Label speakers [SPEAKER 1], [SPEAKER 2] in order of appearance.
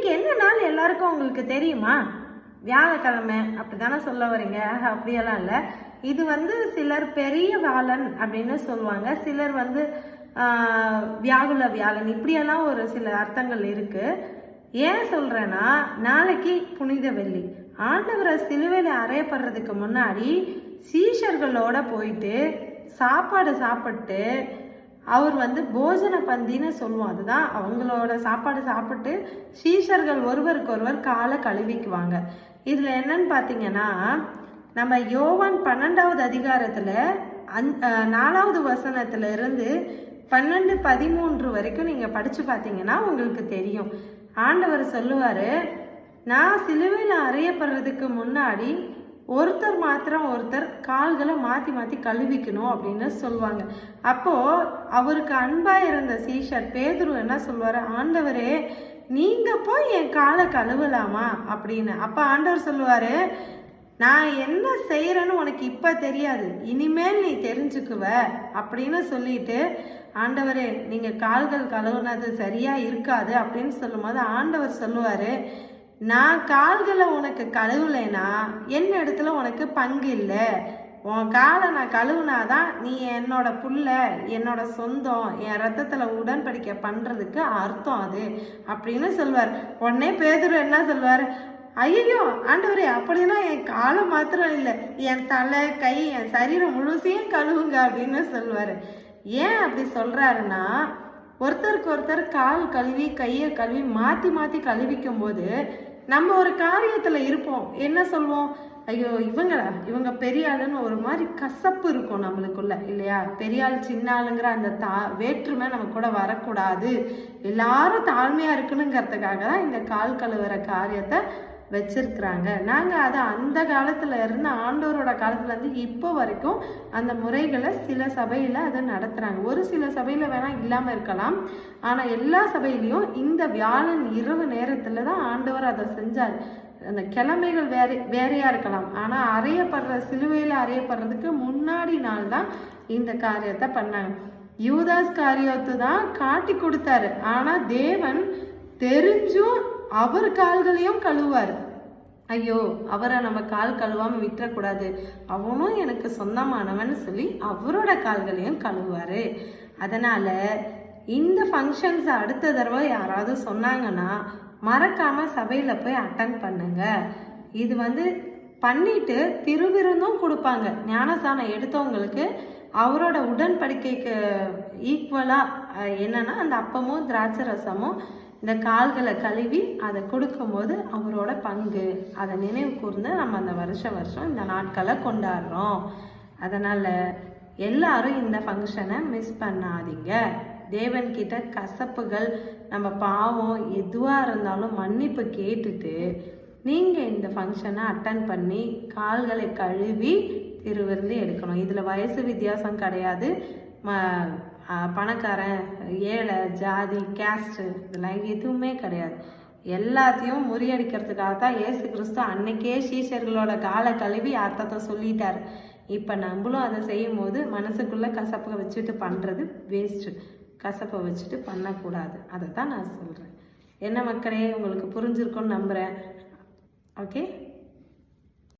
[SPEAKER 1] இன்னைக்கு என்ன நாள் எல்லாருக்கும் உங்களுக்கு தெரியுமா? வியாழக்கிழமை அப்படித்தானே சொல்ல வரீங்க? அப்படியெல்லாம் இல்லை. இது சிலர் பெரிய வியாழன் அப்படின்னு சொல்லுவாங்க, சிலர் வியாகுல வியாழன், இப்படியெல்லாம் ஒரு சில அர்த்தங்கள் இருக்கு. ஏன் சொல்றேன்னா, நாளைக்கு புனித வெள்ளி. ஆண்டவரை சிலுவையில் அறையப்படுறதுக்கு முன்னாடி சீஷர்களோட போயிட்டு சாப்பாடு சாப்பிட்டு அவர் போஜன பந்தின்னு சொல்லுவோம். அதுதான் அவங்களோட சாப்பாடு சாப்பிட்டு சீஷர்கள் ஒருவருக்கு ஒருவர் காலை கழுவிக்குவாங்க. இதுல என்னன்னு பார்த்தீங்கன்னா, நம்ம யோவான் 12வது அதிகாரத்துல 4வது வசனத்துல இருந்து 12-13 வரைக்கும் நீங்க படிச்சு பார்த்தீங்கன்னா உங்களுக்கு தெரியும். ஆண்டவர் சொல்லுவாரு, நான் சிலுவையில் அறையப்படுறதுக்கு முன்னாடி ஒருத்தர் கால்களை மாற்றி மாற்றி கழுவிக்கணும் அப்படின்னு சொல்லுவாங்க. அப்போ அவருக்கு அன்பா இருந்த சீஷர் பேதுரு என்ன சொல்லுவாரு, ஆண்டவரே நீங்க போய் என் காலை கழுவலாமா அப்படின்னு. அப்ப ஆண்டவர் சொல்லுவாரு, நான் என்ன செய்யறேன்னு உனக்கு இப்ப தெரியாது, இனிமேல் நீ தெரிஞ்சுக்குவ அப்படின்னு சொல்லிட்டு, ஆண்டவரே நீங்க கால்கள் கழுவுனது சரியா இருக்காது அப்படின்னு சொல்லும் போது ஆண்டவர் சொல்லுவாரு, நான் கால்களை உனக்கு கழுவுலைனா என்ன இடத்துல உனக்கு பங்கு இல்லை. உன் காலை நான் கழுவுனாதான் நீ என்னோட புள்ள, என்னோட சொந்தம், என் ரத்தத்துல உடன்படிக்கை பண்றதுக்கு அர்த்தம் அது அப்படின்னு சொல்வார். உடனே பேதுரு என்ன சொல்வார், ஐயோ ஆண்டவரே அப்படின்னா என் காலை மாத்திரம் இல்லை, என் தலை கை என் சரீரம் முழுசையும் கழுவுங்க அப்படின்னு சொல்லுவாரு. ஏன் அப்படி சொல்றாருன்னா, ஒருத்தருக்கு ஒருத்தர் கால் கழுவி கையை கழுவி மாற்றி மாற்றி கழுவிக்கும் போது நம்ம ஒரு காரியத்துல இருப்போம், என்ன சொல்வோம், ஐயோ இவங்க பெரிய ஆளுன்னு ஒரு மாதிரி கசப்பு இருக்கும் நம்மளுக்குள்ள இல்லையா? பெரிய ஆள் சின்ன ஆளுங்கிற அந்த வேற்றுமை நம்ம கூட வரக்கூடாது, எல்லாரும் தாழ்மையா இருக்கணுங்கிறதுக்காக தான் இந்த கால் கழுவுற காரியத்தை வச்சிருக்கிறாங்க. நாங்க அதை அந்த காலத்துல இருந்து ஆண்டவரோட காலத்துல இருந்து இப்போ வரைக்கும் அந்த முறைகளை சில சபையில அதை நடத்துறாங்க. ஒரு சில சபையில வேணா இல்லாம இருக்கலாம், ஆனா எல்லா சபையிலையும் இந்த வியாழன் இரவு நேரத்துல தான் ஆண்டவர் அதை செஞ்சார். அந்த கிழமைகள் வேறையா இருக்கலாம், ஆனா சிலுவையில அறையப்படுறதுக்கு முன்னாடி நாள் தான் இந்த காரியத்தை பண்ணாங்க. யூதாஸ் காரியத்தை தான் காட்டி கொடுத்தாரு, ஆனா தேவன் தெரிஞ்சும் அவர் கால்களையும் கழுவாரு. ஐயோ அவரை நம்ம கால் கழுவாம விட்டுறக்கூடாது, அவனும் எனக்கு சொந்தமானவன்னு சொல்லி அவரோட கால்களையும் கழுவாரு. அதனால இந்த ஃபங்க்ஷன்ஸ் அடுத்த தடவை யாராவது சொன்னாங்கன்னா மறக்காம சபையில போய் அட்டன் பண்ணுங்க. இது பண்ணிட்டு திருவிருந்தும் கொடுப்பாங்க. ஞானஸ்தானம் எடுத்தவங்களுக்கு அவரோட உடன்படிக்கைக்கு ஈக்குவலா என்னன்னா அந்த அப்பமும் திராட்சை ரசமும் இந்த கால்களை கழுவி அதை கொடுக்கும்போது அவரோட பங்கு, அதை நினைவு கூர்ந்து நம்ம அந்த வருஷம் இந்த நாட்களை கொண்டாடுறோம். அதனால எல்லாரும் இந்த ஃபங்க்ஷனை மிஸ் பண்ணாதீங்க. தேவன்கிட்ட கசப்புகள் நம்ம பாவம் எதுவாக இருந்தாலும் மன்னிப்பு கேட்டுட்டு நீங்கள் இந்த ஃபங்க்ஷனை அட்டன் பண்ணி கால்களை கழுவி திருவிருந்து எடுக்கணும். இதில் வயசு வித்தியாசம் கிடையாது, பணக்காரன் ஏழை ஜாதி கேஸ்ட் இதெல்லாம் எதுவுமே கிடையாது. எல்லாத்தையும் முறியடிக்கிறதுக்காக தான் இயேசு கிறிஸ்து அன்னைக்கே சீஷர்களோட காலை கழுவி அர்த்தத்தை சொல்லிட்டார். இப்போ நம்மளும் அதை செய்யும் போது மனசுக்குள்ள கசப்பை வச்சுட்டு பண்ணுறது வேஸ்ட்டு. கசப்பை வச்சுட்டு பண்ணக்கூடாது, அதை தான் நான் சொல்கிறேன். என்ன மக்களே, உங்களுக்கு புரிஞ்சிருக்கும்னு நம்புகிறேன். ஓகே.